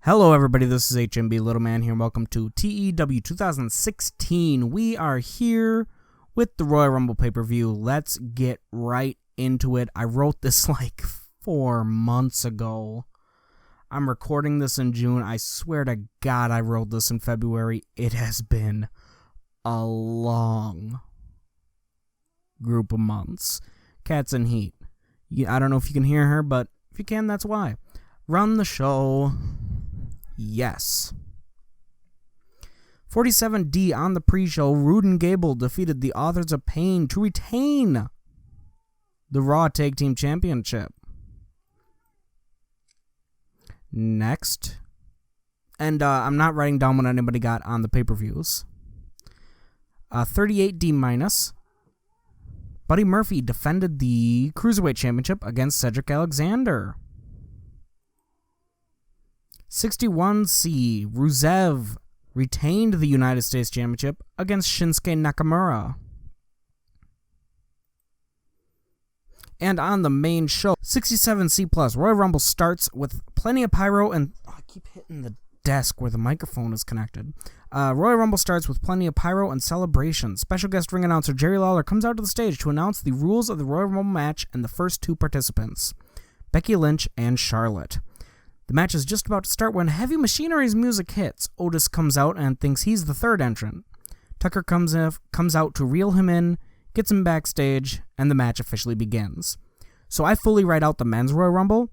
Hello everybody, this is Hmblittleman here, and welcome to TEW 2016. We are here with the Royal Rumble pay-per-view. Let's get right into it. I wrote this like 4 months ago. I'm recording this in June. I swear to God I wrote this in February. It has been a long group of months. Cat's in heat. I don't know if you can hear her, but if you can, that's why. Run the show. Yes. 47D on the pre-show, Rude and Gable defeated the Authors of Pain to retain the Raw Tag Team Championship. Next. And I'm not writing down what anybody got on the pay-per-views. 38D minus. Buddy Murphy defended the Cruiserweight Championship against Cedric Alexander. 61C, Rusev retained the United States Championship against Shinsuke Nakamura. And on the main show, 67C+, Royal Rumble starts with plenty of pyro and... I keep hitting the desk where the microphone is connected. Royal Rumble starts with plenty of pyro and celebration. Special guest ring announcer Jerry Lawler comes out to the stage to announce the rules of the Royal Rumble match and the first two participants, Becky Lynch and Charlotte. The match is just about to start when Heavy Machinery's music hits. Otis comes out and thinks he's the third entrant. Tucker comes out to reel him in, gets him backstage, and the match officially begins. So I fully write out the men's Royal Rumble.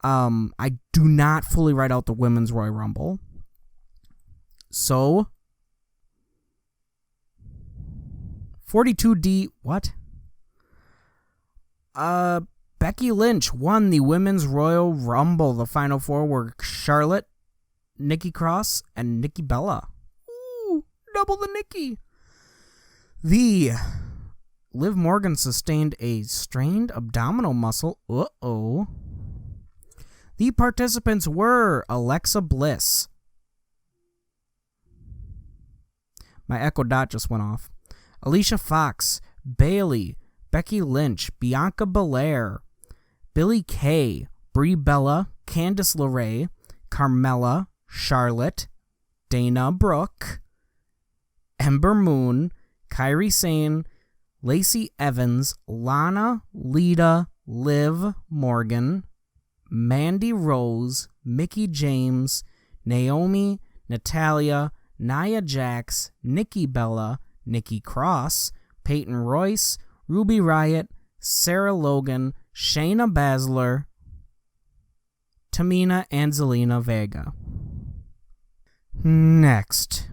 I do not fully write out the women's Royal Rumble. So 42D, what? Becky Lynch won the Women's Royal Rumble. The final four were Charlotte, Nikki Cross, and Nikki Bella. Ooh, double the Nikki. The Liv Morgan sustained a strained abdominal muscle. Uh-oh. The participants were Alexa Bliss. My Echo Dot just went off. Alicia Fox, Bayley, Becky Lynch, Bianca Belair, Billie Kay, Brie Bella, Candice LeRae, Carmella, Charlotte, Dana Brooke, Ember Moon, Kairi Sane, Lacey Evans, Lana, Lita, Liv Morgan, Mandy Rose, Mickie James, Naomi, Natalia, Nia Jax, Nikki Bella, Nikki Cross, Peyton Royce, Ruby Riott, Sarah Logan, Shayna Baszler, Tamina, and Zelina Vega. Next.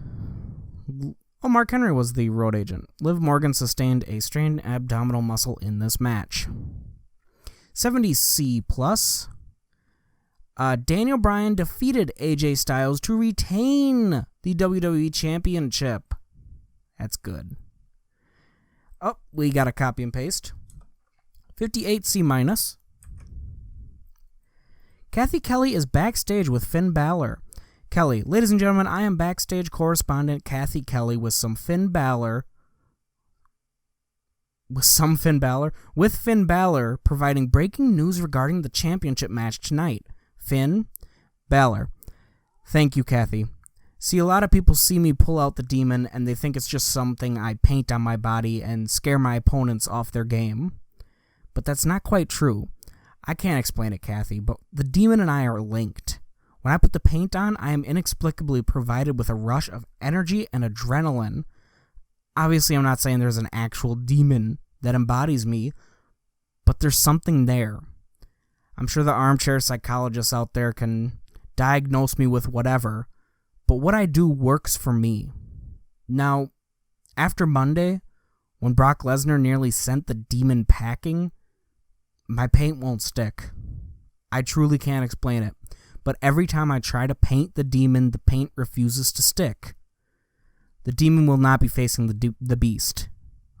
Mark Henry was the road agent. Liv Morgan sustained a strained abdominal muscle in this match. 70C+. Daniel Bryan defeated AJ Styles to retain the WWE Championship. That's good. Oh, we got a copy and paste. 58C-. Kathy Kelly is backstage with Finn Balor. Kelly, ladies and gentlemen, I am backstage correspondent Kathy Kelly with Finn Balor providing breaking news regarding the championship match tonight. Finn Balor. Thank you, Kathy. See, a lot of people see me pull out the demon and they think it's just something I paint on my body and scare my opponents off their game. But that's not quite true. I can't explain it, Kathy, but the demon and I are linked. When I put the paint on, I am inexplicably provided with a rush of energy and adrenaline. Obviously, I'm not saying there's an actual demon that embodies me, but there's something there. I'm sure the armchair psychologists out there can diagnose me with whatever, but what I do works for me. Now, after Monday, when Brock Lesnar nearly sent the demon packing, my paint won't stick. I truly can't explain it, but every time I try to paint the demon, the paint refuses to stick. The demon will not be facing the beast.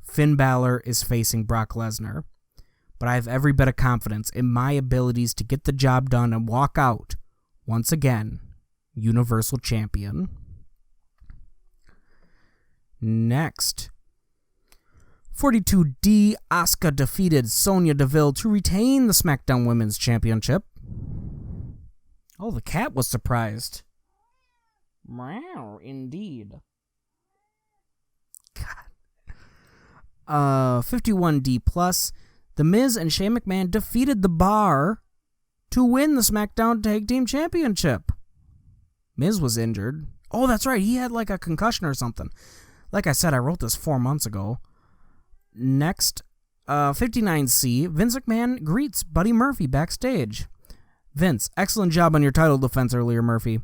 Finn Balor is facing Brock Lesnar, but I have every bit of confidence in my abilities to get the job done and walk out, once again, Universal Champion. Next. 42D, Asuka defeated Sonya Deville to retain the SmackDown Women's Championship. Oh, the cat was surprised. Wow, indeed. God. 51D plus. The Miz and Shane McMahon defeated the Bar to win the SmackDown Tag Team Championship. Miz was injured. Oh, that's right. He had like a concussion or something. Like I said, I wrote this 4 months ago. Next, 59C, Vince McMahon greets Buddy Murphy backstage. Vince, excellent job on your title defense earlier, Murphy.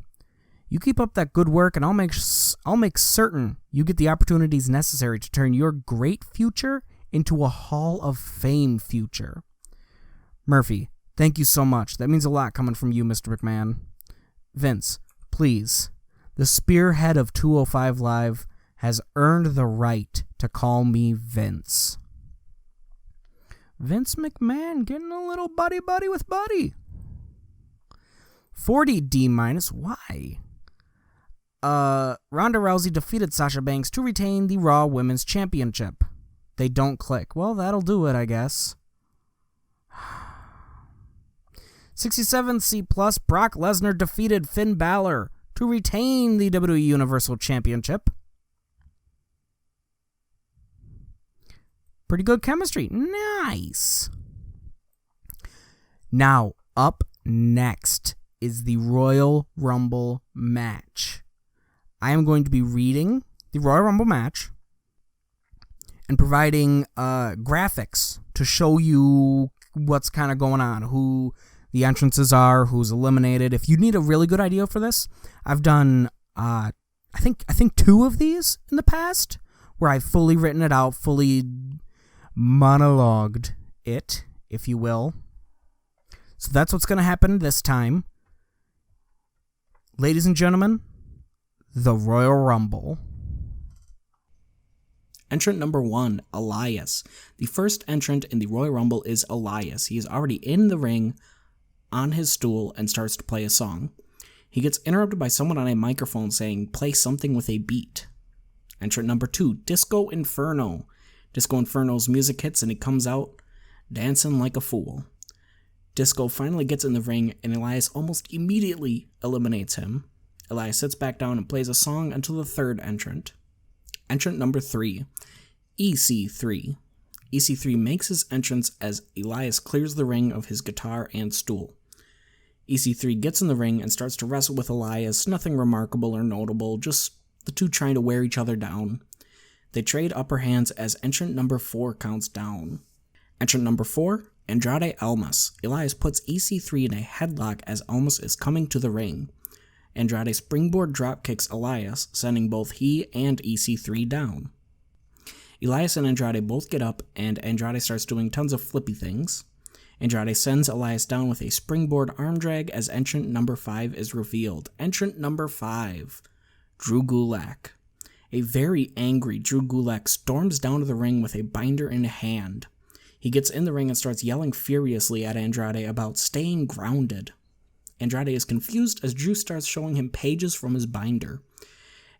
You keep up that good work, and I'll make certain you get the opportunities necessary to turn your great future into a Hall of Fame future. Murphy, thank you so much. That means a lot coming from you, Mr. McMahon. Vince, please. The spearhead of 205 Live has earned the right to call me Vince. Vince McMahon getting a little buddy-buddy with Buddy. 40D minus. Why? Ronda Rousey defeated Sasha Banks to retain the Raw Women's Championship. They don't click. Well, that'll do it, I guess. 67C plus, Brock Lesnar defeated Finn Balor to retain the WWE Universal Championship. Pretty good chemistry. Nice. Now, up next is the Royal Rumble match. I am going to be reading the Royal Rumble match and providing graphics to show you what's kind of going on, who the entrances are, who's eliminated. If you need a really good idea for this, I've done I think 2 of these in the past where I've fully written it out, fully monologued it, if you will. So that's what's going to happen this time. Ladies and gentlemen, the Royal Rumble. Entrant number 1, Elias. The first entrant in the Royal Rumble is Elias. He is already in the ring on his stool and starts to play a song. He gets interrupted by someone on a microphone saying, "Play something with a beat." Entrant number 2, Disco Inferno. Disco Inferno's music hits and he comes out dancing like a fool. Disco finally gets in the ring and Elias almost immediately eliminates him. Elias sits back down and plays a song until the third entrant. Entrant number 3, EC3. EC3 makes his entrance as Elias clears the ring of his guitar and stool. EC3 gets in the ring and starts to wrestle with Elias, nothing remarkable or notable, just the two trying to wear each other down. They trade upper hands as entrant number 4 counts down. Entrant number 4, Andrade Almas. Elias puts EC3 in a headlock as Almas is coming to the ring. Andrade springboard dropkicks Elias, sending both he and EC3 down. Elias and Andrade both get up, and Andrade starts doing tons of flippy things. Andrade sends Elias down with a springboard arm drag as entrant number 5 is revealed. Entrant number 5, Drew Gulak. A very angry Drew Gulak storms down to the ring with a binder in hand. He gets in the ring and starts yelling furiously at Andrade about staying grounded. Andrade is confused as Drew starts showing him pages from his binder.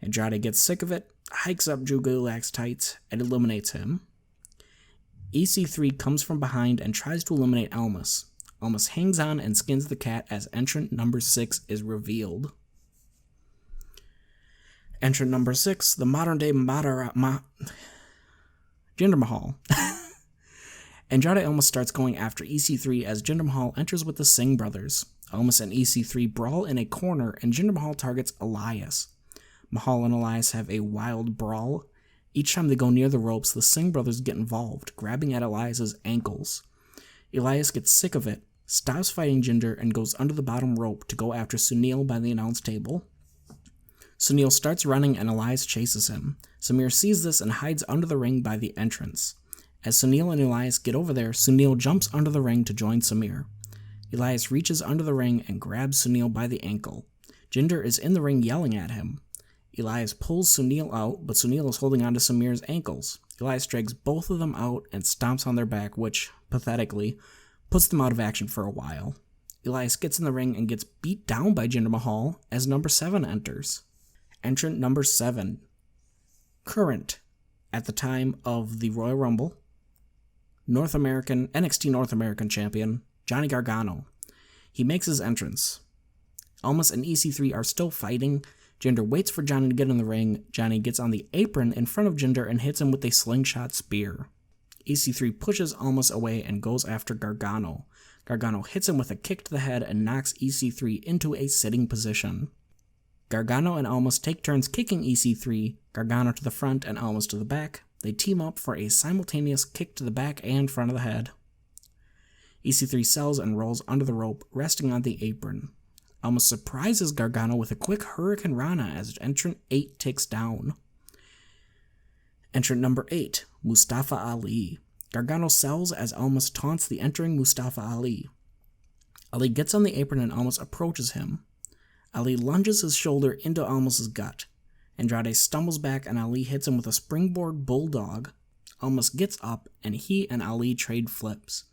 Andrade gets sick of it, hikes up Drew Gulak's tights, and eliminates him. EC3 comes from behind and tries to eliminate Almas. Almas hangs on and skins the cat as entrant number 6 is revealed. Entrant number 6, the modern-day Jinder Mahal. Andrade Almas starts going after EC3 as Jinder Mahal enters with the Singh brothers. Almas and EC3 brawl in a corner, and Jinder Mahal targets Elias. Mahal and Elias have a wild brawl. Each time they go near the ropes, the Singh brothers get involved, grabbing at Elias's ankles. Elias gets sick of it, stops fighting Jinder, and goes under the bottom rope to go after Sunil by the announce table. Sunil starts running and Elias chases him. Samir sees this and hides under the ring by the entrance. As Sunil and Elias get over there, Sunil jumps under the ring to join Samir. Elias reaches under the ring and grabs Sunil by the ankle. Jinder is in the ring yelling at him. Elias pulls Sunil out, but Sunil is holding onto Samir's ankles. Elias drags both of them out and stomps on their back, which, pathetically, puts them out of action for a while. Elias gets in the ring and gets beat down by Jinder Mahal as number 7 enters. Entrant number 7, current, at the time of the Royal Rumble, NXT North American champion, Johnny Gargano. He makes his entrance. Almas and EC3 are still fighting. Jinder waits for Johnny to get in the ring. Johnny gets on the apron in front of Jinder and hits him with a slingshot spear. EC3 pushes Almas away and goes after Gargano. Gargano hits him with a kick to the head and knocks EC3 into a sitting position. Gargano and Almas take turns kicking EC3, Gargano to the front and Almas to the back. They team up for a simultaneous kick to the back and front of the head. EC3 sells and rolls under the rope, resting on the apron. Almas surprises Gargano with a quick Hurricane Rana as entrant 8 ticks down. Entrant number 8, Mustafa Ali. Gargano sells as Almas taunts the entering Mustafa Ali. Ali gets on the apron and Almas approaches him. Ali lunges his shoulder into Almas' gut. Andrade stumbles back and Ali hits him with a springboard bulldog. Almas gets up and he and Ali trade flips.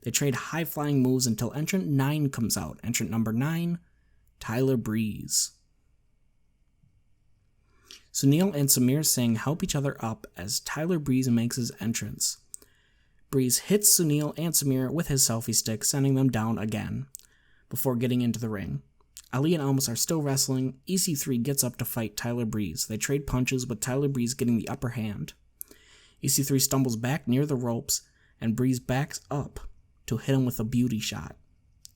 They trade high-flying moves until entrant 9 comes out. Entrant number 9, Tyler Breeze. Sunil and Samir Singh help each other up as Tyler Breeze makes his entrance. Breeze hits Sunil and Samir with his selfie stick, sending them down again, before getting into the ring. Ali and Almas are still wrestling. EC3 gets up to fight Tyler Breeze. They trade punches, with Tyler Breeze getting the upper hand. EC3 stumbles back near the ropes, and Breeze backs up to hit him with a beauty shot.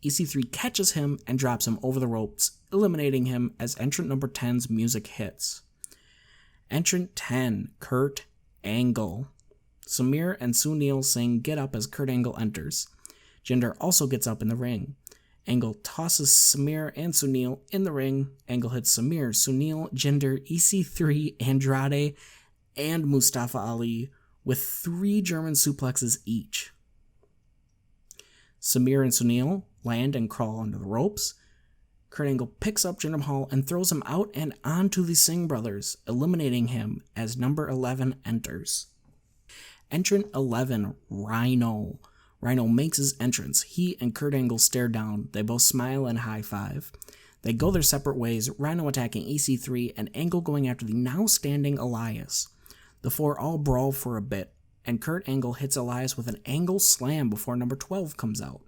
EC3 catches him and drops him over the ropes, eliminating him as entrant number 10's music hits. Entrant 10, Kurt Angle. Samir and Sunil Singh get up as Kurt Angle enters. Jinder also gets up in the ring. Angle tosses Samir and Sunil in the ring. Angle hits Samir, Sunil, Jinder, EC3, Andrade, and Mustafa Ali with 3 German suplexes each. Samir and Sunil land and crawl under the ropes. Kurt Angle picks up Jinder Mahal and throws him out and onto the Singh brothers, eliminating him as number 11 enters. Entrant 11, Rhino. Rhino makes his entrance. He and Kurt Angle stare down. They both smile and high-five. They go their separate ways, Rhino attacking EC3 and Angle going after the now-standing Elias. The 4 all brawl for a bit, and Kurt Angle hits Elias with an Angle slam before number 12 comes out.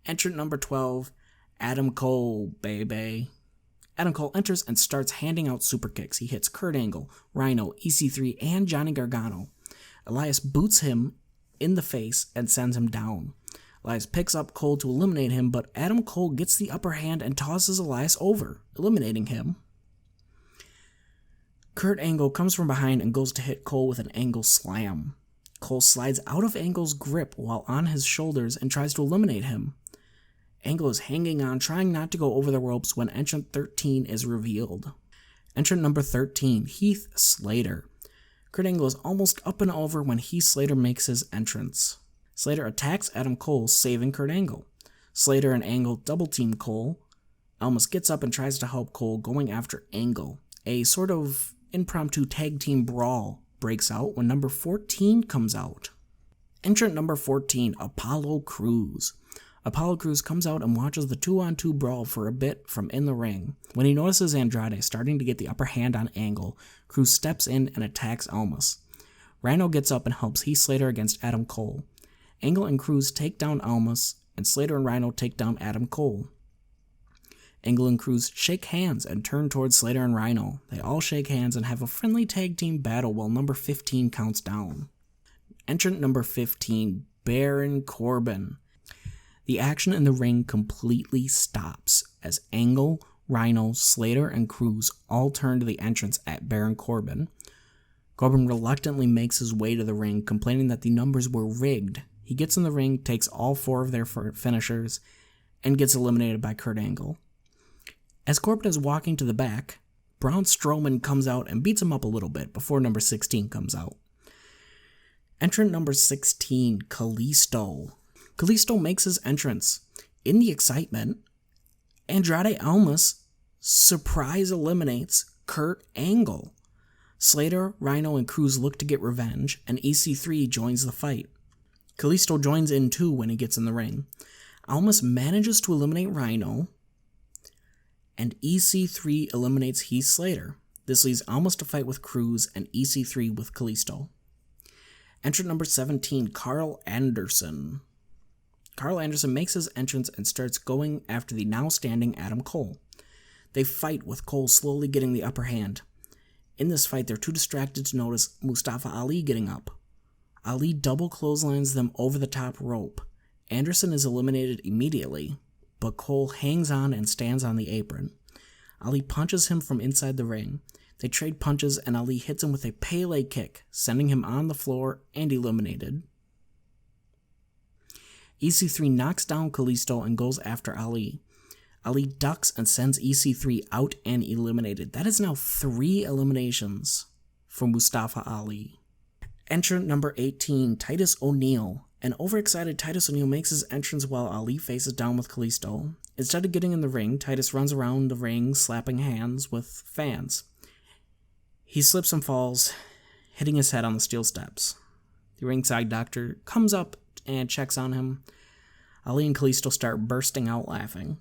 Entrant number 12, Adam Cole, baby. Adam Cole enters and starts handing out super kicks. He hits Kurt Angle, Rhino, EC3, and Johnny Gargano. Elias boots him in the face and sends him down. Elias picks up Cole to eliminate him, but Adam Cole gets the upper hand and tosses Elias over, eliminating him. Kurt Angle comes from behind and goes to hit Cole with an Angle slam. Cole slides out of Angle's grip while on his shoulders and tries to eliminate him. Angle is hanging on, trying not to go over the ropes when entrant 13 is revealed. Entrant number 13, Heath Slater. Kurt Angle is almost up and over when Heath Slater makes his entrance. Slater attacks Adam Cole, saving Kurt Angle. Slater and Angle double-team Cole. Almas gets up and tries to help Cole, going after Angle. A sort of impromptu tag team brawl breaks out when number 14 comes out. Entrant number 14, Apollo Crews. Apollo Crews comes out and watches the 2-on-2 brawl for a bit from in the ring. When he notices Andrade starting to get the upper hand on Angle, Crews steps in and attacks Almas. Rhino gets up and helps Heath Slater against Adam Cole. Angle and Crews take down Almas, and Slater and Rhino take down Adam Cole. Angle and Crews shake hands and turn towards Slater and Rhino. They all shake hands and have a friendly tag team battle while number 15 counts down. Entrant number 15, Baron Corbin. The action in the ring completely stops as Angle, Rhino, Slater, and Crews all turn to the entrance at Baron Corbin. Corbin reluctantly makes his way to the ring, complaining that the numbers were rigged. He gets in the ring, takes all 4 of their finishers, and gets eliminated by Kurt Angle. As Corbin is walking to the back, Braun Strowman comes out and beats him up a little bit before number 16 comes out. Entrant number 16, Kalisto. Kalisto makes his entrance. In the excitement, Andrade Almas surprise eliminates Kurt Angle. Slater, Rhino, and Crews look to get revenge, and EC3 joins the fight. Kalisto joins in too when he gets in the ring. Almas manages to eliminate Rhino, and EC3 eliminates Heath Slater. This leaves Almas to fight with Crews and EC3 with Kalisto. Entrant number 17, Carl Anderson. Carl Anderson makes his entrance and starts going after the now standing Adam Cole. They fight with Cole slowly getting the upper hand. In this fight, they're too distracted to notice Mustafa Ali getting up. Ali double clotheslines them over the top rope. Anderson is eliminated immediately, but Cole hangs on and stands on the apron. Ali punches him from inside the ring. They trade punches and Ali hits him with a Pele kick, sending him on the floor and eliminated. EC3 knocks down Kalisto and goes after Ali. Ali ducks and sends EC3 out and eliminated. That is now 3 eliminations for Mustafa Ali. Entrant number 18, Titus O'Neil. An overexcited Titus O'Neil makes his entrance while Ali faces down with Kalisto. Instead of getting in the ring, Titus runs around the ring slapping hands with fans. He slips and falls, hitting his head on the steel steps. The ringside doctor comes up and checks on him. Ali and Kalisto start bursting out laughing.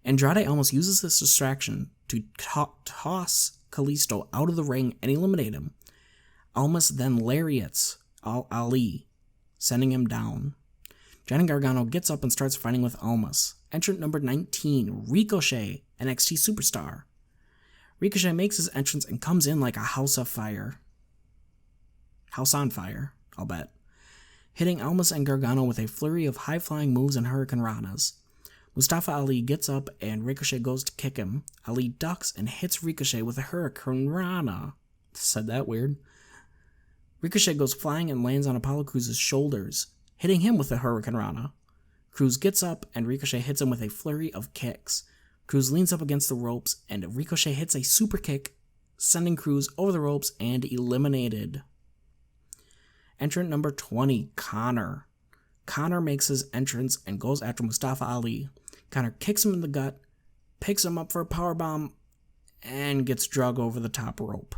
Andrade almost uses this distraction to toss Kalisto out of the ring and eliminate him. Almas then lariats Ali, sending him down. Johnny Gargano gets up and starts fighting with Almas. Entrant number 19, Ricochet, NXT Superstar. Ricochet makes his entrance and comes in like a house on fire, I'll bet. Hitting Almas and Gargano with a flurry of high-flying moves and Hurricane Ranas. Mustafa Ali gets up and Ricochet goes to kick him. Ali ducks and hits Ricochet with a Hurricane Rana. Said that weird. Ricochet goes flying and lands on Apollo Crews' shoulders, hitting him with a Hurricane Rana. Crews gets up and Ricochet hits him with a flurry of kicks. Crews leans up against the ropes and Ricochet hits a super kick, sending Crews over the ropes and eliminated. Entrant number 20, Connor. Connor makes his entrance and goes after Mustafa Ali. Connor kicks him in the gut, picks him up for a powerbomb, and gets dragged over the top rope,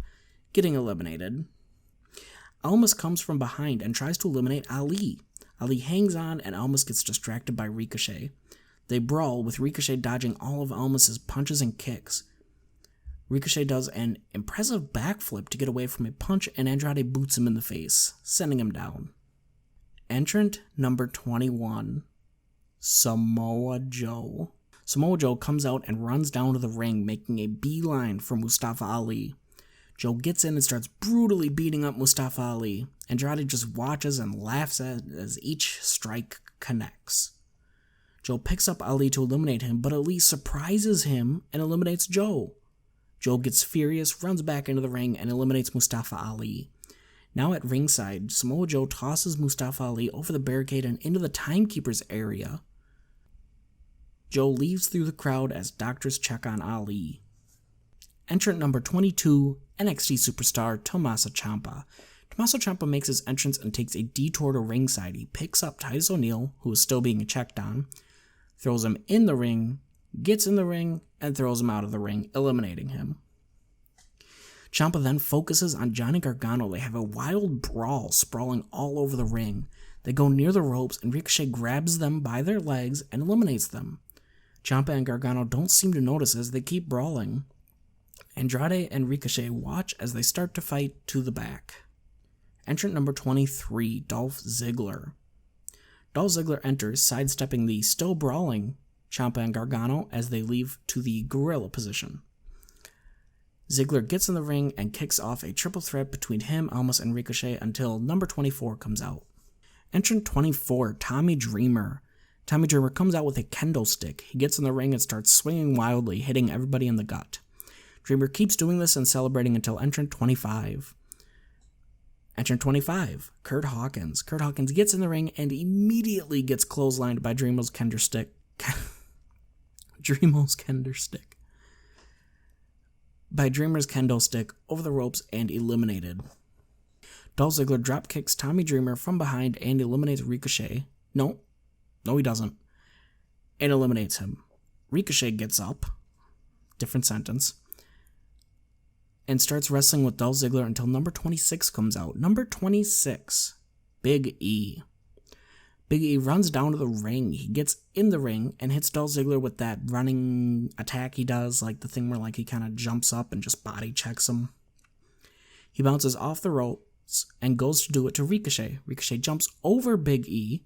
getting eliminated. Almas comes from behind and tries to eliminate Ali. Ali hangs on and Almas gets distracted by Ricochet. They brawl, with Ricochet dodging all of Almas' punches and kicks. Ricochet does an impressive backflip to get away from a punch and Andrade boots him in the face, sending him down. Entrant number 21, Samoa Joe. Samoa Joe comes out and runs down to the ring, making a beeline for Mustafa Ali. Joe gets in and starts brutally beating up Mustafa Ali. Andrade just watches and laughs as each strike connects. Joe picks up Ali to eliminate him, but Ali surprises him and eliminates Joe. Joe gets furious, runs back into the ring, and eliminates Mustafa Ali. Now at ringside, Samoa Joe tosses Mustafa Ali over the barricade and into the Timekeeper's area. Joe leaves through the crowd as doctors check on Ali. Entrant number 22, NXT Superstar Tommaso Champa. Tommaso Champa makes his entrance and takes a detour to ringside. He picks up Titus O'Neil, who is still being checked on, throws him in the ring, gets in the ring, and throws him out of the ring, eliminating him. Ciampa then focuses on Johnny Gargano. They have a wild brawl sprawling all over the ring. They go near the ropes, and Ricochet grabs them by their legs and eliminates them. Ciampa and Gargano don't seem to notice as they keep brawling. Andrade and Ricochet watch as they start to fight to the back. Entrant number 23, Dolph Ziggler. Dolph Ziggler enters, sidestepping the still brawling Ciampa and Gargano as they leave to the gorilla position. Ziggler gets in the ring and kicks off a triple threat between him, Almas, and Ricochet until number 24 comes out. Entrant 24, Tommy Dreamer. Tommy Dreamer comes out with a kendo stick. He gets in the ring and starts swinging wildly, hitting everybody in the gut. Dreamer keeps doing this and celebrating until entrant 25. Entrant 25, Kurt Hawkins. Kurt Hawkins gets in the ring and immediately gets clotheslined by Dreamer's kendo stick. By Dreamer's kendo stick over the ropes and eliminated. Dolph Ziggler drop kicks Tommy Dreamer from behind and eliminates Ricochet. No, he doesn't. And eliminates him. Ricochet gets up, different sentence, and starts wrestling with Dolph Ziggler until number 26 comes out. Number 26, Big E. Big E runs down to the ring. He gets in the ring and hits Dolph Ziggler with that running attack he does, like the thing where like he kind of jumps up and just body checks him. He bounces off the ropes and goes to do it to Ricochet. Ricochet jumps over Big E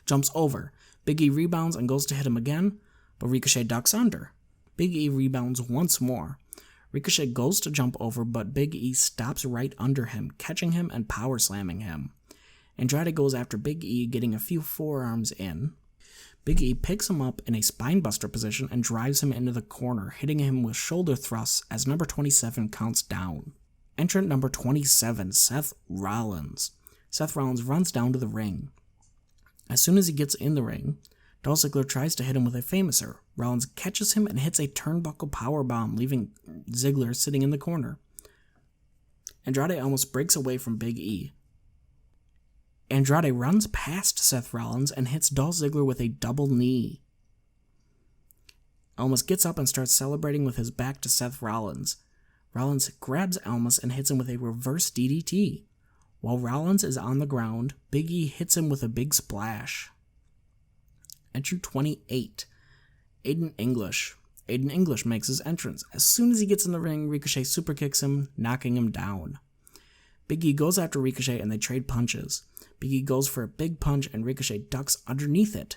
Jumps over. Big E rebounds and goes to hit him again, but Ricochet ducks under. Big E rebounds once more. Ricochet goes to jump over, but Big E stops right under him, catching him and power slamming him. Andrade goes after Big E, getting a few forearms in. Big E picks him up in a spinebuster position and drives him into the corner, hitting him with shoulder thrusts as number 27 counts down. Entrant number 27, Seth Rollins. Seth Rollins runs down to the ring. As soon as he gets in the ring, Dolph Ziggler tries to hit him with a Famouser. Rollins catches him and hits a turnbuckle powerbomb, leaving Ziggler sitting in the corner. Andrade almost breaks away from Big E. Andrade runs past Seth Rollins and hits Dolph Ziggler with a double knee. Almas gets up and starts celebrating with his back to Seth Rollins. Rollins grabs Almas and hits him with a reverse DDT. While Rollins is on the ground, Big E hits him with a big splash. Entry 28, Aiden English. Aiden English makes his entrance. As soon as he gets in the ring, Ricochet superkicks him, knocking him down. Big E goes after Ricochet and they trade punches. Big E goes for a big punch and Ricochet ducks underneath it.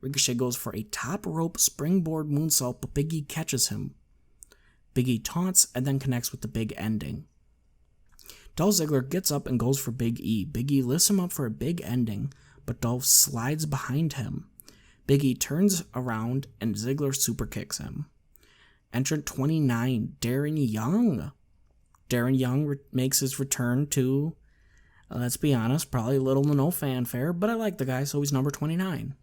Ricochet goes for a top rope springboard moonsault, but Big E catches him. Big E taunts and then connects with the big ending. Dolph Ziggler gets up and goes for Big E. Big E lifts him up for a big ending, but Dolph slides behind him. Big E turns around and Ziggler superkicks him. Entrant 29, Darren Young. Darren Young makes his return to, let's be honest, probably little to no fanfare, but I like the guy, so he's number 29.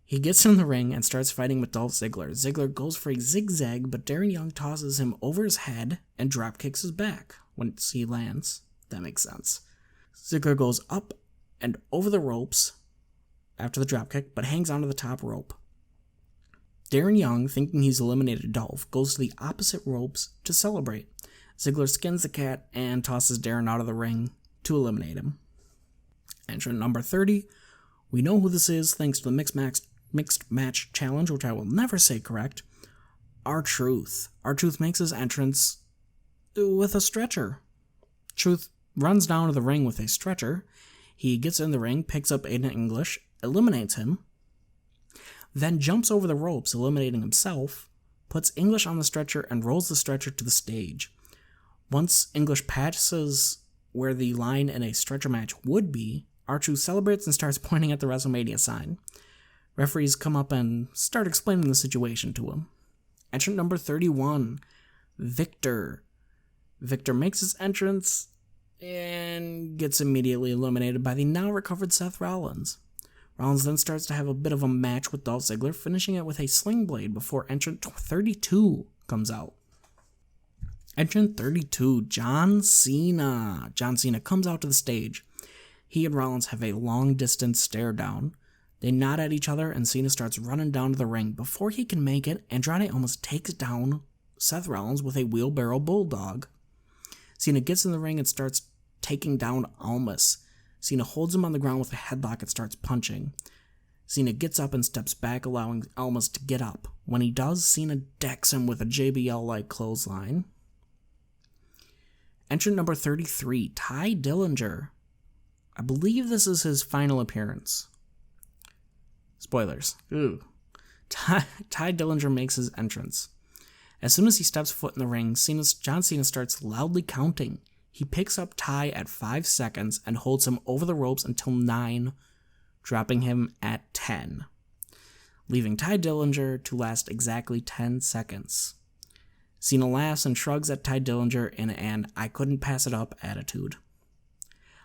He gets in the ring and starts fighting with Dolph Ziggler. Ziggler goes for a zigzag, but Darren Young tosses him over his head and dropkicks his back. Once he lands, that makes sense. Ziggler goes up and over the ropes after the dropkick, but hangs onto the top rope. Darren Young, thinking he's eliminated Dolph, goes to the opposite ropes to celebrate. Ziggler skins the cat and tosses Darren out of the ring to eliminate him. Entrant number 30. We know who this is thanks to the mixed match challenge, which I will never say correct. R-Truth. R-Truth makes his entrance with a stretcher. Truth runs down to the ring with a stretcher. He gets in the ring, picks up Aiden English, eliminates him, then jumps over the ropes, eliminating himself, puts English on the stretcher, and rolls the stretcher to the stage. Once English passes where the line in a stretcher match would be, R-Truth celebrates and starts pointing at the WrestleMania sign. Referees come up and start explaining the situation to him. Entrant number 31, Victor. Victor makes his entrance and gets immediately eliminated by the now recovered Seth Rollins. Rollins then starts to have a bit of a match with Dolph Ziggler, finishing it with a sling blade before entrant 32 comes out. Entrant 32, John Cena. John Cena comes out to the stage. He and Rollins have a long-distance stare down. They nod at each other, and Cena starts running down to the ring. Before he can make it, Andrade almost takes down Seth Rollins with a wheelbarrow bulldog. Cena gets in the ring and starts taking down Almas. Cena holds him on the ground with a headlock and starts punching. Cena gets up and steps back, allowing Almas to get up. When he does, Cena decks him with a JBL-like clothesline. Entrant number 33, Ty Dillinger. I believe this is his final appearance. Spoilers. Ooh. Ty Dillinger makes his entrance. As soon as he steps foot in the ring, John Cena starts loudly counting. He picks up Ty at 5 seconds and holds him over the ropes until 9, dropping him at 10, leaving Ty Dillinger to last exactly 10 seconds. Cena laughs and shrugs at Ty Dillinger in an "I couldn't pass it up" attitude.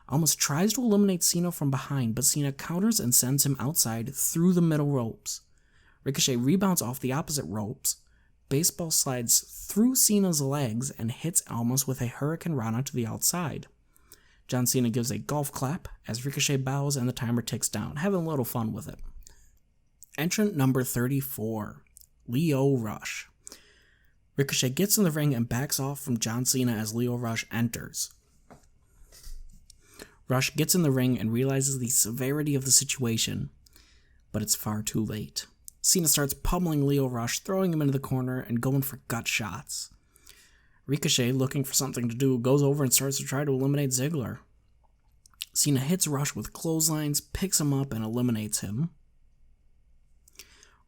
Almas tries to eliminate Cena from behind, but Cena counters and sends him outside through the middle ropes. Ricochet rebounds off the opposite ropes. Baseball slides through Cena's legs and hits Almas with a Hurricane Rana to the outside. John Cena gives a golf clap as Ricochet bows and the timer ticks down, having a little fun with it. Entrant number 34, Lio Rush. Ricochet gets in the ring and backs off from John Cena as Lio Rush enters. Rush gets in the ring and realizes the severity of the situation, but it's far too late. Cena starts pummeling Lio Rush, throwing him into the corner and going for gut shots. Ricochet, looking for something to do, goes over and starts to try to eliminate Ziggler. Cena hits Rush with clotheslines, picks him up, and eliminates him.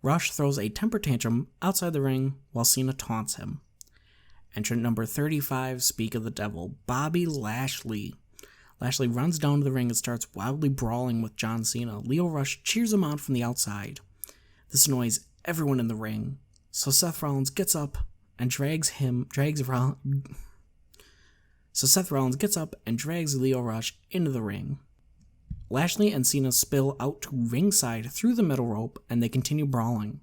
Rush throws a temper tantrum outside the ring while Cena taunts him. Entrant number 35, speak of the devil, Bobby Lashley. Lashley runs down to the ring and starts wildly brawling with John Cena. Lio Rush cheers him on from the outside. This annoys everyone in the ring, so Seth Rollins gets up and drags Lio Rush into the ring. Lashley and Cena spill out to ringside through the middle rope, and they continue brawling.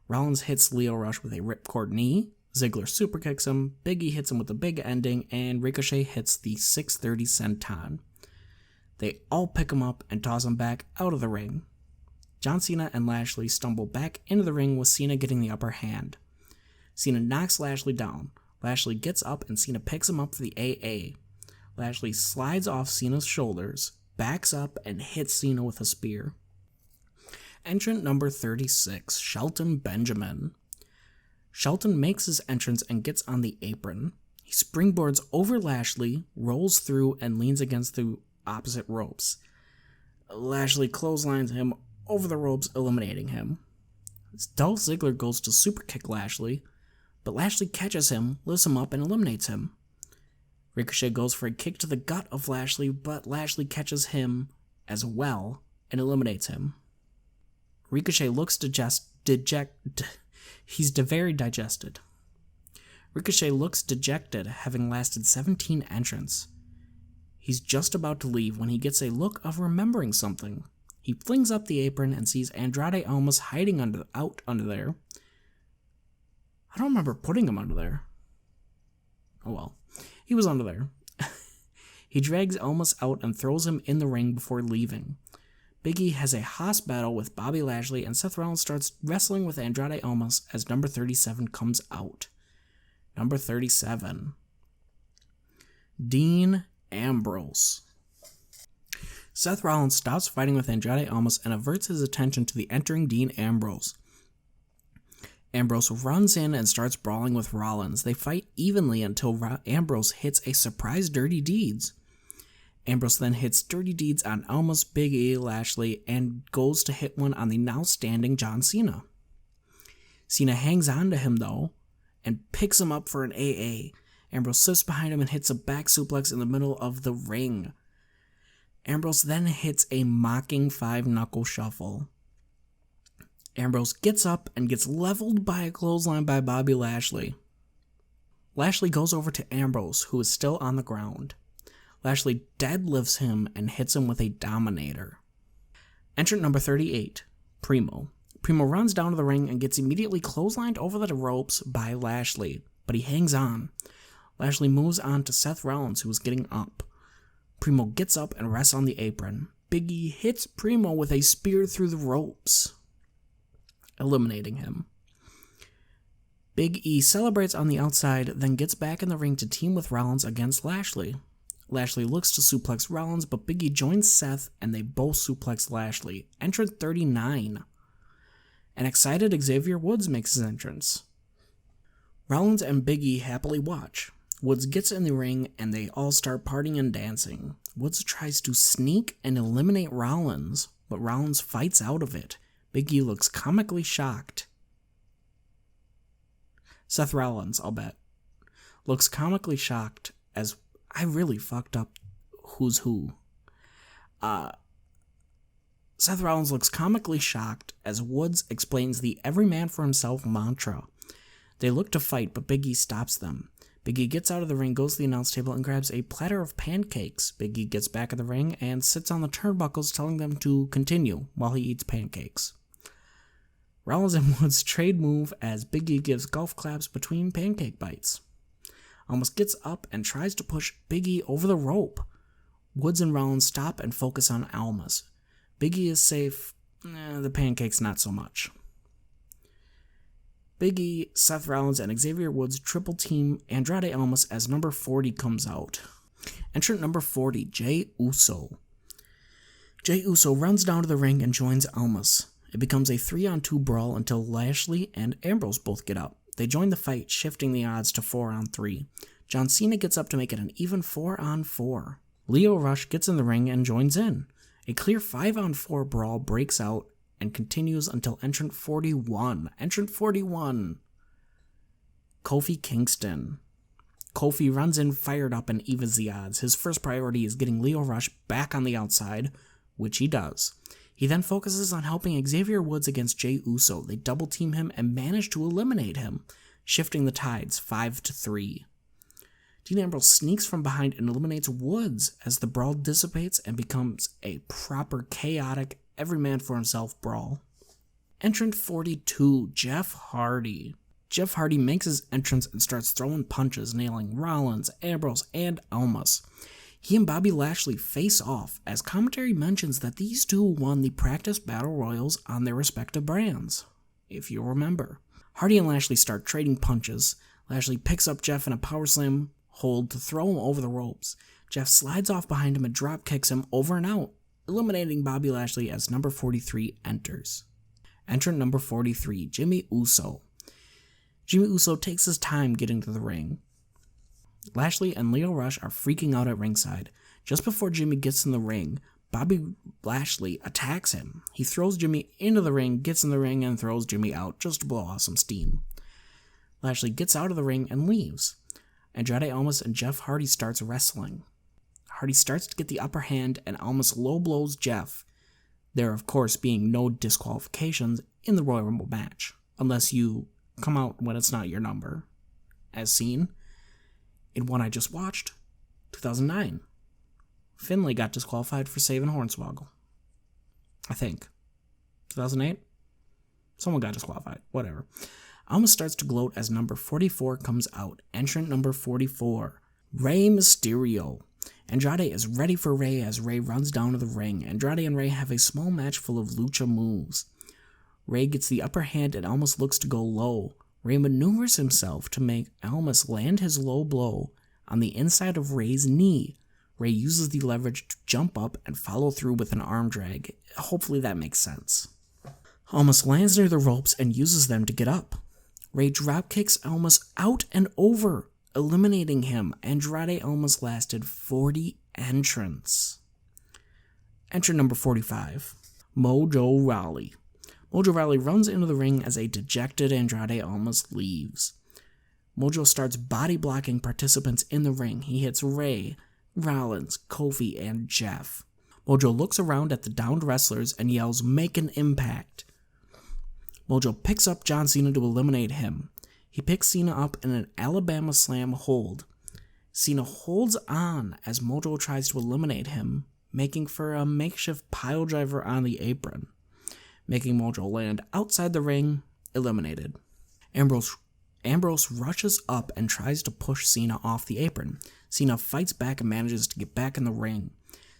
Rollins hits Lio Rush with a ripcord knee, Ziggler superkicks him, Big E hits him with the big ending, and Ricochet hits the 630 senton. They all pick him up and toss him back out of the ring. John Cena and Lashley stumble back into the ring with Cena getting the upper hand. Cena knocks Lashley down. Lashley gets up and Cena picks him up for the AA. Lashley slides off Cena's shoulders, backs up, and hits Cena with a spear. Entrant number 36, Shelton Benjamin. Shelton makes his entrance and gets on the apron. He springboards over Lashley, rolls through, and leans against the opposite ropes. Lashley clotheslines him over the ropes, eliminating him. Dolph Ziggler goes to superkick Lashley, but Lashley catches him, lifts him up, and eliminates him. Ricochet goes for a kick to the gut of Lashley, but Lashley catches him as well and eliminates him. Ricochet looks very digested. Ricochet looks dejected, having lasted 17 entrants. He's just about to leave when he gets a look of remembering something. He flings up the apron and sees Andrade Almas hiding out under there. I don't remember putting him under there. Oh well. He was under there. He drags Almas out and throws him in the ring before leaving. Big E has a hoss battle with Bobby Lashley, and Seth Rollins starts wrestling with Andrade Almas as number 37 comes out. Number 37. Dean Ambrose. Seth Rollins stops fighting with Andrade Almas and averts his attention to the entering Dean Ambrose. Ambrose runs in and starts brawling with Rollins. They fight evenly until Ambrose hits a surprise Dirty Deeds. Ambrose then hits Dirty Deeds on Almas, Big E, Lashley, and goes to hit one on the now standing John Cena. Cena hangs on to him though, and picks him up for an AA. Ambrose slips behind him and hits a back suplex in the middle of the ring. Ambrose then hits a mocking 5-knuckle shuffle. Ambrose gets up and gets leveled by a clothesline by Bobby Lashley. Lashley goes over to Ambrose, who is still on the ground. Lashley deadlifts him and hits him with a Dominator. Entrant number 38, Primo. Primo runs down to the ring and gets immediately clotheslined over the ropes by Lashley, but he hangs on. Lashley moves on to Seth Rollins, who is getting up. Primo gets up and rests on the apron. Big E hits Primo with a spear through the ropes, eliminating him. Big E celebrates on the outside, then gets back in the ring to team with Rollins against Lashley. Lashley looks to suplex Rollins, but Big E joins Seth and they both suplex Lashley. Entrant 39. An excited Xavier Woods makes his entrance. Rollins and Big E happily watch. Woods gets in the ring and they all start partying and dancing. Woods tries to sneak and eliminate Rollins, but Rollins fights out of it. Big E looks comically shocked. Seth Rollins, I'll bet, looks comically shocked as I really fucked up who's who. Seth Rollins looks comically shocked as Woods explains the every man for himself mantra. They look to fight, but Big E stops them. Big E gets out of the ring, goes to the announce table, and grabs a platter of pancakes. Big E gets back in the ring and sits on the turnbuckles, telling them to continue while he eats pancakes. Rollins and Woods trade move as Big E gives golf claps between pancake bites. Almost gets up and tries to push Big E over the rope. Woods and Rollins stop and focus on Almas. Big E is safe, the pancakes not so much. Big E, Seth Rollins, and Xavier Woods triple team Andrade Almas as number 40 comes out. Entrant number 40, Jey Uso. Jey Uso runs down to the ring and joins Almas. It becomes a 3-on-2 brawl until Lashley and Ambrose both get up. They join the fight, shifting the odds to 4-on-3. John Cena gets up to make it an even 4-on-4. Lio Rush gets in the ring and joins in. A clear 5-on-4 brawl breaks out and continues until entrant 41. Entrant 41. Kofi Kingston. Kofi runs in fired up and evens the odds. His first priority is getting Lio Rush back on the outside, which he does. He then focuses on helping Xavier Woods against Jey Uso. They double team him and manage to eliminate him, shifting the tides 5-3. Dean Ambrose sneaks from behind and eliminates Woods as the brawl dissipates and becomes a proper chaotic every man for himself brawl. Entrant 42, Jeff Hardy. Jeff Hardy makes his entrance and starts throwing punches, nailing Rollins, Ambrose, and Almas. He and Bobby Lashley face off, as commentary mentions that these two won the practice battle royals on their respective brands, if you remember. Hardy and Lashley start trading punches. Lashley picks up Jeff in a power slam hold to throw him over the ropes. Jeff slides off behind him and drop kicks him over and out, eliminating Bobby Lashley as number 43 enters. Entrant number 43, Jimmy Uso. Jimmy Uso takes his time getting to the ring. Lashley and Lio Rush are freaking out at ringside. Just before Jimmy gets in the ring, Bobby Lashley attacks him. He throws Jimmy into the ring, gets in the ring, and throws Jimmy out just to blow off some steam. Lashley gets out of the ring and leaves. Andrade Almas and Jeff Hardy starts wrestling. Hardy starts to get the upper hand and Almas low blows Jeff. There, of course, being no disqualifications in the Royal Rumble match, unless you come out when it's not your number, as seen in one I just watched, 2009. Finlay got disqualified for saving Hornswoggle. I think. 2008? Someone got disqualified. Whatever. Almas starts to gloat as number 44 comes out. Entrant number 44, Rey Mysterio. Andrade is ready for Rey as Rey runs down to the ring. Andrade and Rey have a small match full of lucha moves. Rey gets the upper hand and Almas looks to go low. Rey maneuvers himself to make Almas land his low blow on the inside of Rey's knee. Rey uses the leverage to jump up and follow through with an arm drag. Hopefully that makes sense. Almas lands near the ropes and uses them to get up. Rey dropkicks Almas out and over, eliminating him. Andrade Almas lasted 40 entrants. Entrant number 45, Mojo Rawley. Mojo Rawley runs into the ring as a dejected Andrade Almas leaves. Mojo starts body blocking participants in the ring. He hits Rey, Rollins, Kofi, and Jeff. Mojo looks around at the downed wrestlers and yells, "Make an impact." Mojo picks up John Cena to eliminate him. He picks Cena up in an Alabama slam hold. Cena holds on as Mojo tries to eliminate him, making for a makeshift piledriver on the apron, making Mojo land outside the ring, eliminated. Ambrose rushes up and tries to push Cena off the apron. Cena fights back and manages to get back in the ring.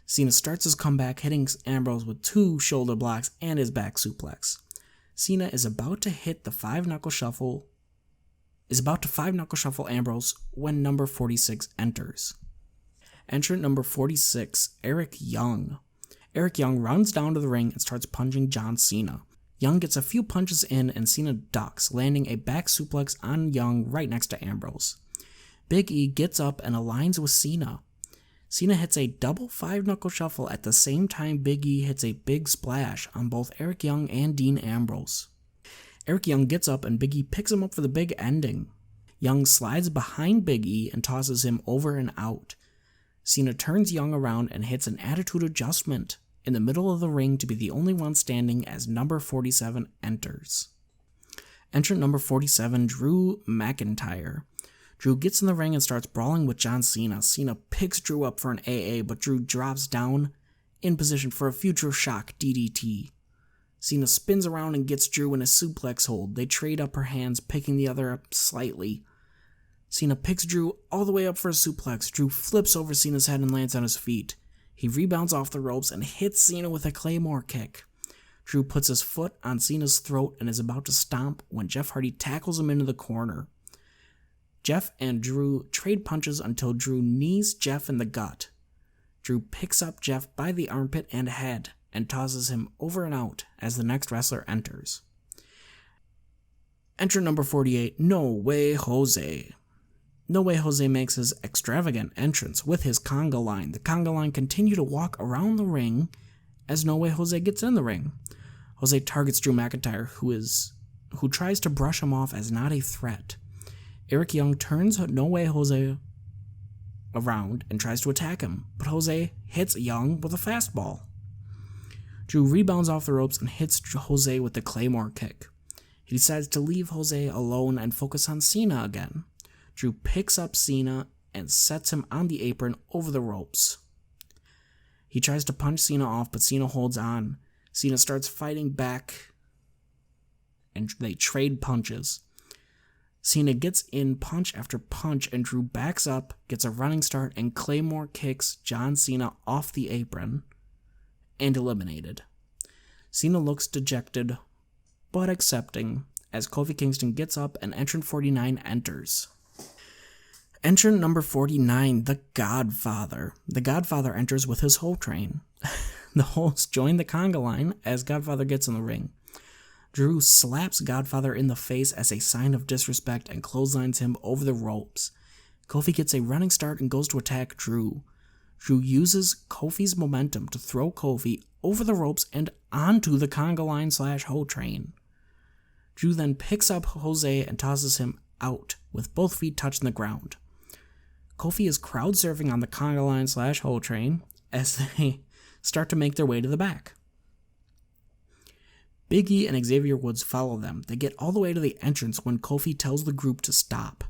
Cena starts his comeback, hitting Ambrose with 2 shoulder blocks and his back suplex. Cena is about to five-knuckle shuffle Ambrose when number 46 enters. Entrant number 46, Eric Young. Eric Young runs down to the ring and starts punching John Cena. Young gets a few punches in and Cena ducks, landing a back suplex on Young right next to Ambrose. Big E gets up and aligns with Cena. Cena hits a double 5-knuckle shuffle at the same time Big E hits a big splash on both Eric Young and Dean Ambrose. Eric Young gets up and Big E picks him up for the big ending. Young slides behind Big E and tosses him over and out. Cena turns Young around and hits an attitude adjustment in the middle of the ring to be the only one standing as number 47 enters. Entrant number 47, Drew McIntyre. Drew gets in the ring and starts brawling with John Cena. Cena picks Drew up for an AA, but Drew drops down in position for a future shock DDT. Cena spins around and gets Drew in a suplex hold. They trade upper hands, picking the other up slightly. Cena picks Drew all the way up for a suplex. Drew flips over Cena's head and lands on his feet. He rebounds off the ropes and hits Cena with a Claymore kick. Drew puts his foot on Cena's throat and is about to stomp when Jeff Hardy tackles him into the corner. Jeff and Drew trade punches until Drew knees Jeff in the gut. Drew picks up Jeff by the armpit and head and tosses him over and out as the next wrestler enters. Entrant number 48, No Way Jose. No Way Jose makes his extravagant entrance with his conga line. The conga line continue to walk around the ring as No Way Jose gets in the ring. Jose targets Drew McIntyre, who tries to brush him off as not a threat. Eric Young turns No Way Jose around and tries to attack him, but Jose hits Young with a fastball. Drew rebounds off the ropes and hits Jose with the Claymore kick. He decides to leave Jose alone and focus on Cena again. Drew picks up Cena and sets him on the apron over the ropes. He tries to punch Cena off, but Cena holds on. Cena starts fighting back, and they trade punches. Cena gets in punch after punch, and Drew backs up, gets a running start, and Claymore kicks John Cena off the apron and eliminated. Cena looks dejected, but accepting, as Kofi Kingston gets up and entrant 49 enters. Entrant number 49, The Godfather. The Godfather enters with his whole train. The hosts join the conga line as Godfather gets in the ring. Drew slaps Godfather in the face as a sign of disrespect and clotheslines him over the ropes. Kofi gets a running start and goes to attack Drew. Drew uses Kofi's momentum to throw Kofi over the ropes and onto the conga line / hoe train. Drew then picks up Jose and tosses him out with both feet touching the ground. Kofi is crowd surfing on the conga line / hoe train as they start to make their way to the back. Big E and Xavier Woods follow them. They get all the way to the entrance when Kofi tells the group to stop.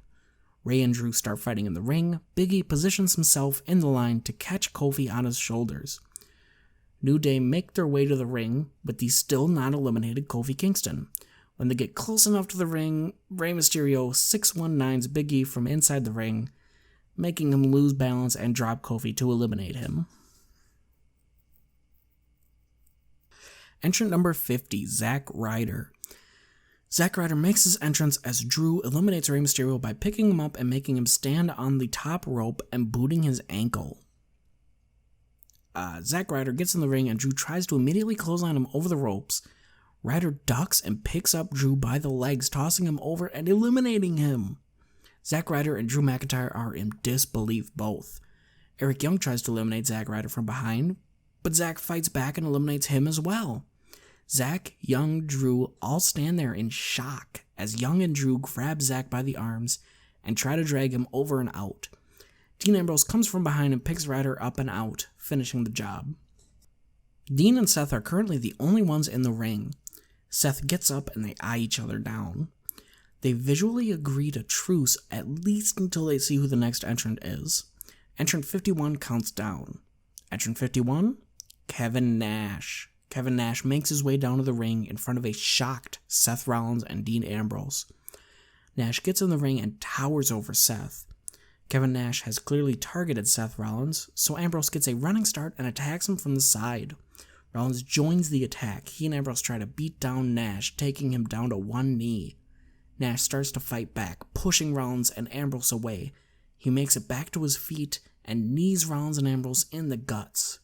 Rey and Drew start fighting in the ring. Big E positions himself in the line to catch Kofi on his shoulders. New Day make their way to the ring with the still not eliminated Kofi Kingston. When they get close enough to the ring, Rey Mysterio 619s Big E from inside the ring, making him lose balance and drop Kofi to eliminate him. Entrant number 50, Zack Ryder. Zack Ryder makes his entrance as Drew eliminates Rey Mysterio by picking him up and making him stand on the top rope and booting his ankle. Zack Ryder gets in the ring and Drew tries to immediately clothesline him over the ropes. Ryder ducks and picks up Drew by the legs, tossing him over and eliminating him. Zack Ryder and Drew McIntyre are in disbelief both. Eric Young tries to eliminate Zack Ryder from behind, but Zack fights back and eliminates him as well. Zack, Young, Drew all stand there in shock as Young and Drew grab Zack by the arms and try to drag him over and out. Dean Ambrose comes from behind and picks Ryder up and out, finishing the job. Dean and Seth are currently the only ones in the ring. Seth gets up and they eye each other down. They visually agree to truce at least until they see who the next entrant is. Entrant 51 counts down. Entrant 51, Kevin Nash. Kevin Nash makes his way down to the ring in front of a shocked Seth Rollins and Dean Ambrose. Nash gets in the ring and towers over Seth. Kevin Nash has clearly targeted Seth Rollins, so Ambrose gets a running start and attacks him from the side. Rollins joins the attack. He and Ambrose try to beat down Nash, taking him down to one knee. Nash starts to fight back, pushing Rollins and Ambrose away. He makes it back to his feet and knees Rollins and Ambrose in the guts.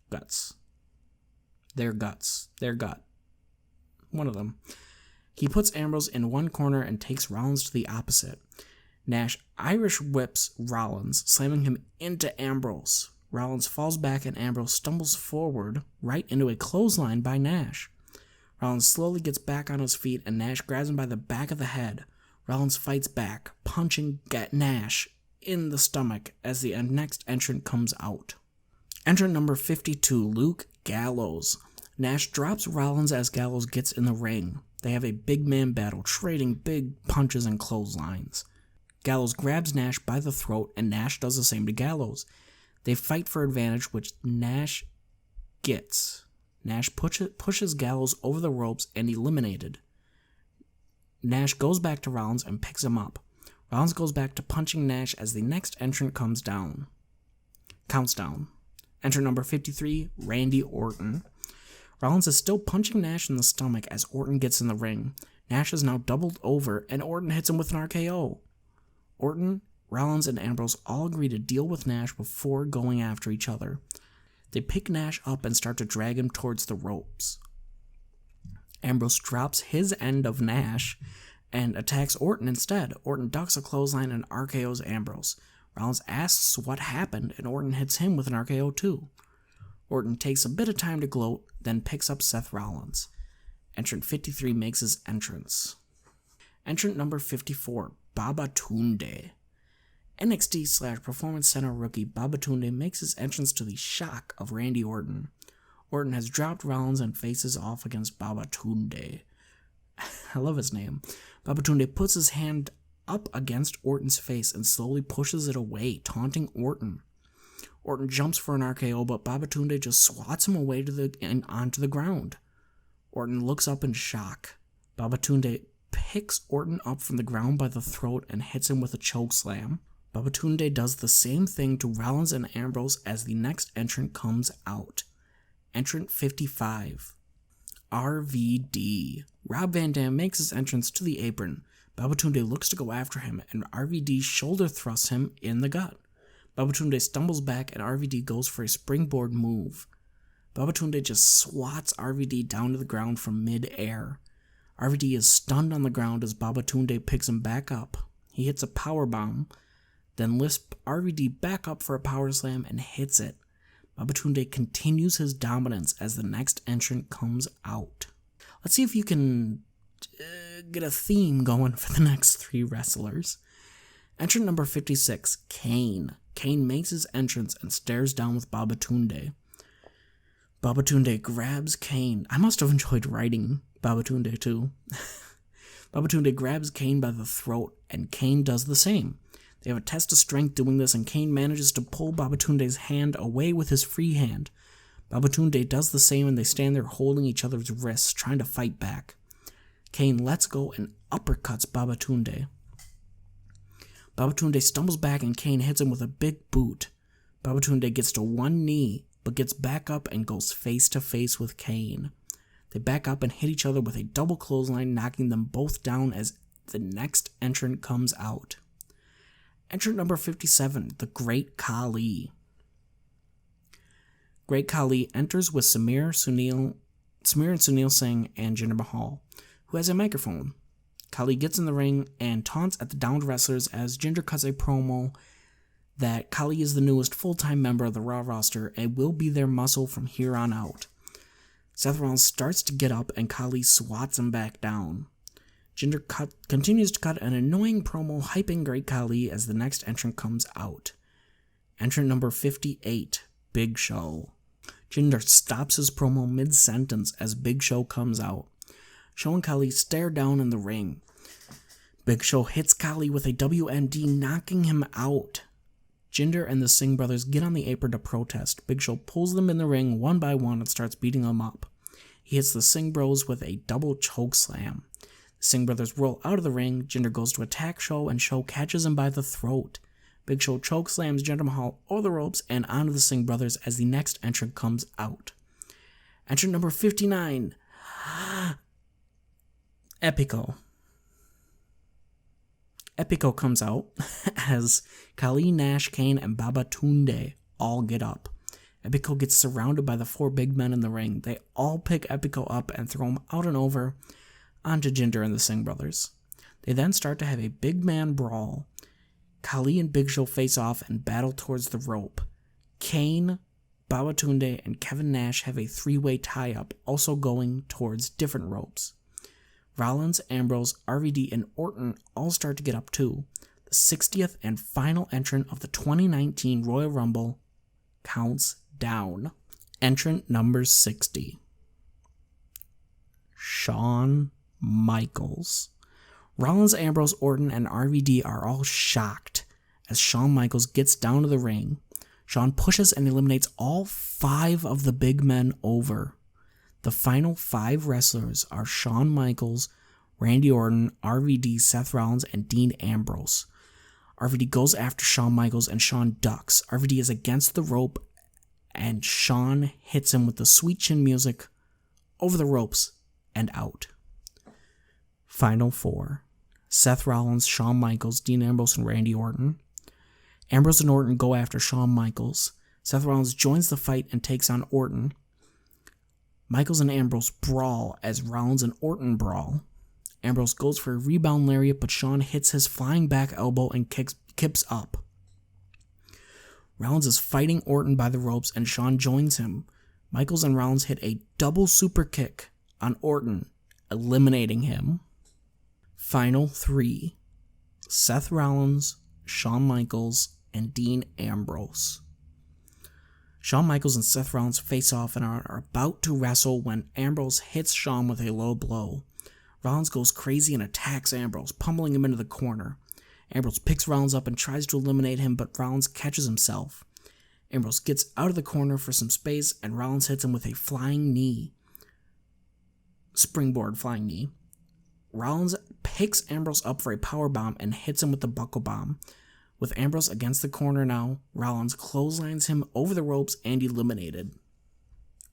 Guts. Their guts. Their gut. One of them. He puts Ambrose in one corner and takes Rollins to the opposite. Nash Irish whips Rollins, slamming him into Ambrose. Rollins falls back and Ambrose stumbles forward right into a clothesline by Nash. Rollins slowly gets back on his feet and Nash grabs him by the back of the head. Rollins fights back, punching Nash in the stomach as the next entrant comes out. Entrant number 52, Luke Gallows. Nash drops Rollins as Gallows gets in the ring. They have a big man battle, trading big punches and clotheslines. Gallows grabs Nash by the throat and Nash does the same to Gallows. They fight for advantage, which Nash gets. Nash pushes Gallows over the ropes and eliminated. Nash goes back to Rollins and picks him up. Rollins goes back to punching Nash as the next entrant counts down. Entrant number 53, Randy Orton. Rollins is still punching Nash in the stomach as Orton gets in the ring. Nash is now doubled over and Orton hits him with an RKO. Orton, Rollins, and Ambrose all agree to deal with Nash before going after each other. They pick Nash up and start to drag him towards the ropes. Ambrose drops his end of Nash and attacks Orton instead. Orton ducks a clothesline and RKO's Ambrose. Rollins asks what happened, and Orton hits him with an RKO too. Orton takes a bit of time to gloat, then picks up Seth Rollins. Entrant 53 makes his entrance. Entrant number 54, Babatunde. NXT/Performance Center rookie Babatunde makes his entrance to the shock of Randy Orton. Orton has dropped Rollins and faces off against Babatunde. I love his name. Babatunde puts his hand up against Orton's face and slowly pushes it away, taunting Orton. Orton jumps for an RKO, but Babatunde just swats him away onto the ground. Orton looks up in shock. Babatunde picks Orton up from the ground by the throat and hits him with a chokeslam. Babatunde does the same thing to Rollins and Ambrose as the next entrant comes out. Entrant 55, RVD. Rob Van Dam makes his entrance to the apron. Babatunde looks to go after him, and RVD shoulder thrusts him in the gut. Babatunde stumbles back, and RVD goes for a springboard move. Babatunde just swats RVD down to the ground from mid-air. RVD is stunned on the ground as Babatunde picks him back up. He hits a powerbomb, then lifts RVD back up for a power slam and hits it. Babatunde continues his dominance as the next entrant comes out. Let's see if you can get a theme going for the next three wrestlers. Entrant number 56, Kane. Kane makes his entrance and stares down with Babatunde. Babatunde grabs Kane. I must have enjoyed writing Babatunde too. Babatunde grabs Kane by the throat, and Kane does the same. They have a test of strength doing this, and Kane manages to pull Babatunde's hand away with his free hand. Babatunde does the same, and they stand there holding each other's wrists, trying to fight back. Kane lets go and uppercuts Babatunde. Babatunde stumbles back, and Kane hits him with a big boot. Babatunde gets to one knee, but gets back up and goes face to face with Kane. They back up and hit each other with a double clothesline, knocking them both down as the next entrant comes out. Entrant number 57, the Great Khali. Great Khali enters with Samir and Sunil Singh and Jinder Mahal, who has a microphone. Khali gets in the ring and taunts at the downed wrestlers as Jinder cuts a promo that Khali is the newest full-time member of the Raw roster and will be their muscle from here on out. Seth Rollins starts to get up and Khali swats him back down. Jinder continues to cut an annoying promo hyping Great Khali as the next entrant comes out. Entrant number 58, Big Show. Jinder stops his promo mid-sentence as Big Show comes out. Show and Khali stare down in the ring. Big Show hits Khali with a WND, knocking him out. Jinder and the Singh brothers get on the apron to protest. Big Show pulls them in the ring one by one and starts beating them up. He hits the Singh bros with a double choke slam. The Singh brothers roll out of the ring. Jinder goes to attack Show, and Show catches him by the throat. Big Show choke slams Jinder Mahal over the ropes and onto the Singh brothers as the next entrant comes out. Entrant number 59, Epico. Epico comes out as Khali, Nash, Kane, and Babatunde all get up. Epico gets surrounded by the four big men in the ring. They all pick Epico up and throw him out and over onto Jinder and the Singh brothers. They then start to have a big man brawl. Khali and Big Show face off and battle towards the rope. Kane, Babatunde, and Kevin Nash have a three-way tie-up, also going towards different ropes. Rollins, Ambrose, RVD, and Orton all start to get up too. The 60th and final entrant of the 2019 Royal Rumble counts down. Entrant number 60, Shawn Michaels. Rollins, Ambrose, Orton, and RVD are all shocked as Shawn Michaels gets down to the ring. Shawn pushes and eliminates all 5 of the big men over. The final 5 wrestlers are Shawn Michaels, Randy Orton, RVD, Seth Rollins, and Dean Ambrose. RVD goes after Shawn Michaels and Shawn ducks. RVD is against the rope and Shawn hits him with the sweet chin music over the ropes and out. Final 4. Seth Rollins, Shawn Michaels, Dean Ambrose, and Randy Orton. Ambrose and Orton go after Shawn Michaels. Seth Rollins joins the fight and takes on Orton. Michaels and Ambrose brawl as Rollins and Orton brawl. Ambrose goes for a rebound lariat, but Shawn hits his flying back elbow and kips up. Rollins is fighting Orton by the ropes, and Shawn joins him. Michaels and Rollins hit a double super kick on Orton, eliminating him. Final 3. Seth Rollins, Shawn Michaels, and Dean Ambrose. Shawn Michaels and Seth Rollins face off and are about to wrestle when Ambrose hits Shawn with a low blow. Rollins goes crazy and attacks Ambrose, pummeling him into the corner. Ambrose picks Rollins up and tries to eliminate him, but Rollins catches himself. Ambrose gets out of the corner for some space, and Rollins hits him with a flying knee. Springboard flying knee. Rollins picks Ambrose up for a powerbomb and hits him with the buckle bomb. With Ambrose against the corner now, Rollins clotheslines him over the ropes and eliminated.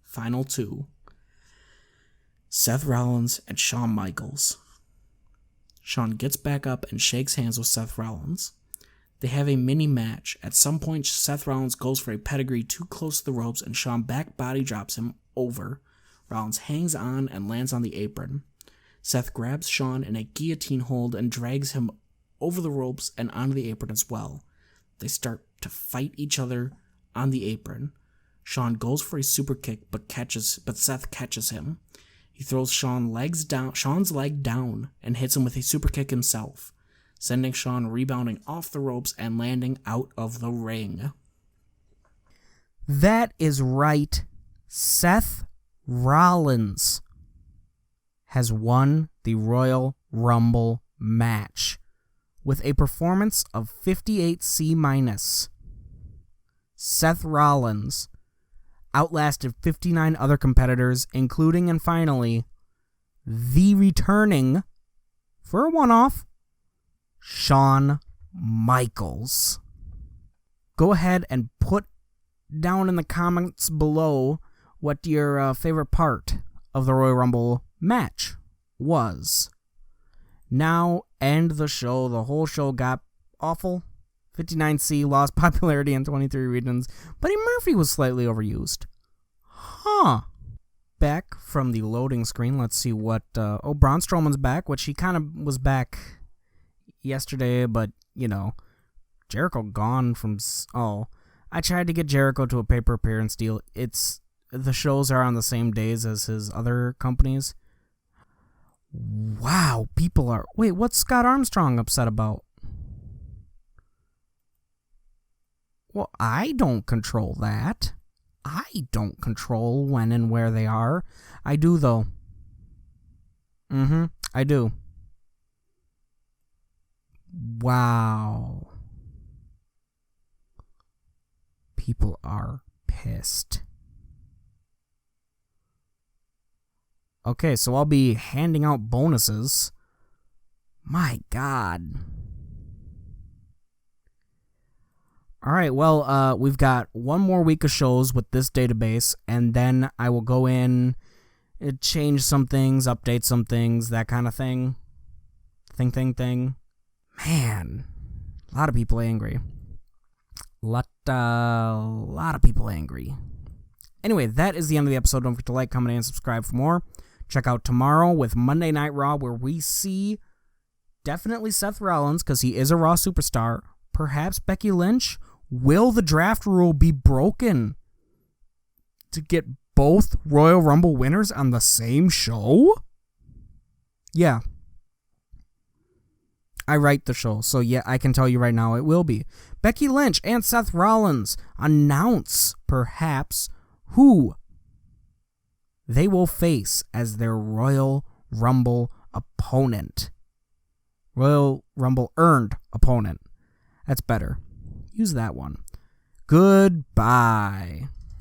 Final 2. Seth Rollins and Shawn Michaels. Shawn gets back up and shakes hands with Seth Rollins. They have a mini match. At some point, Seth Rollins goes for a pedigree too close to the ropes, and Shawn back body drops him over. Rollins hangs on and lands on the apron. Seth grabs Shawn in a guillotine hold and drags him over the ropes and onto the apron as well. They start to fight each other on the apron. Shawn goes for a super kick, but Seth catches him. He throws Shawn's leg down and hits him with a super kick himself, sending Shawn rebounding off the ropes and landing out of the ring. That is right. Seth Rollins has won the Royal Rumble match with a performance of 58C-. Seth Rollins outlasted 59 other competitors, including and finally the returning, for a one-off, Shawn Michaels. Go ahead and put down in the comments below what your favorite part of the Royal Rumble match was. Now end the show. The whole show got awful. 59C lost popularity in 23 regions. Buddy Murphy was slightly overused. Back from the loading screen, let's see what... Braun Strowman's back, which he kind of was back yesterday, but, Jericho gone from... I tried to get Jericho to a paper appearance deal. The shows are on the same days as his other companies. Wow, people are... Wait, what's Scott Armstrong upset about? Well, I don't control that. I don't control when and where they are. I do, though. I do. Wow. People are pissed. Okay, so I'll be handing out bonuses. My God. Alright, well, we've got one more week of shows with this database, and then I will go in, change some things, update some things, that kind of thing. Thing. Man, a lot of people angry. Lot of people angry. Anyway, that is the end of the episode. Don't forget to like, comment, and subscribe for more. Check out tomorrow with Monday Night Raw, where we see definitely Seth Rollins, because he is a Raw superstar. Perhaps Becky Lynch. Will the draft rule be broken to get both Royal Rumble winners on the same show? Yeah. I write the show, so yeah, I can tell you right now it will be. Becky Lynch and Seth Rollins announce, perhaps, who they will face as their Royal Rumble opponent. Royal Rumble earned opponent. That's better. Use that one. Goodbye.